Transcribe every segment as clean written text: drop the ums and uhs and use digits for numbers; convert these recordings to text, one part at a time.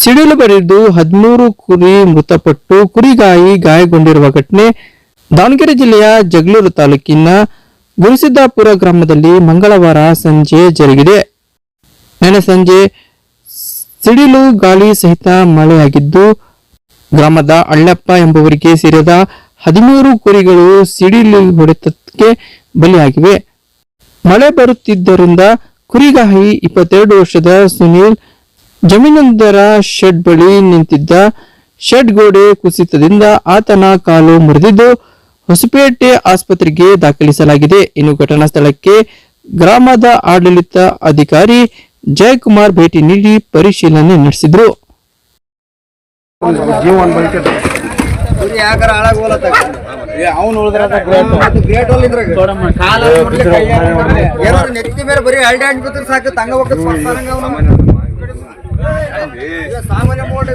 ಸಿಡಿಲು ಬಡಿದು 13 ಕುರಿ ಮೃತಪಟ್ಟು ಕುರಿಗಾಯಿ ಗಾಯಗೊಂಡಿರುವ ಘಟನೆ ದಾವಣಗೆರೆ ಜಿಲ್ಲೆಯ ಜಗಳೂರು ತಾಲೂಕಿನ ಗುರುಸಿದ್ದಾಪುರ ಗ್ರಾಮದಲ್ಲಿ ಮಂಗಳವಾರ ಸಂಜೆ ಜರುಗಿದೆ. ನೆನ್ನೆ ಸಂಜೆ ಸಿಡಿಲು ಗಾಳಿ ಸಹಿತ ಮಳೆಯಾಗಿದ್ದು ಗ್ರಾಮದ ಅಳ್ಳಪ್ಪ ಎಂಬುವರಿಗೆ ಸೇರಿದ 13 ಕುರಿಗಳು ಸಿಡಿಲು ಹೊಡೆತಕ್ಕೆ ಬಲಿಯಾಗಿವೆ. ಮಳೆ ಬರುತ್ತಿದ್ದರಿಂದ ಕುರಿಗಾಹಿ 22 ವರ್ಷದ ಸುನೀಲ್ ಜಮೀನೊಂದರ ಶೆಡ್ ಬಳಿ ನಿಂತಿದ್ದ. ಶೆಡ್ ಗೋಡೆ ಕುಸಿತದಿಂದ ಆತನ ಕಾಲು ಮುರಿದಿದ್ದು ಹೊಸಪೇಟೆ ಆಸ್ಪತ್ರೆಗೆ ದಾಖಲಿಸಲಾಗಿದೆ. ಇನ್ನು ಘಟನಾ ಸ್ಥಳಕ್ಕೆ ಗ್ರಾಮದ ಆಡಳಿತ ಅಧಿಕಾರಿ ಜಯಕುಮಾರ್ ಭೇಟಿ ನೀಡಿ ಪರಿಶೀಲನೆ ನಡೆಸಿದ್ರು. ಸಾಮಾನ್ಯ ಮೋಡ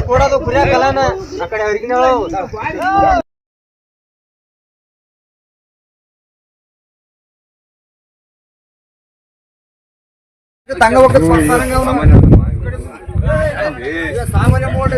ಕೊಡೋದು ಕುರಿಯಾಕಲ್ಲನ ಆ ಕಡೆ ಅವ್ರಿಗೆ ಸಾಮಾನ್ಯ ಮೋಡ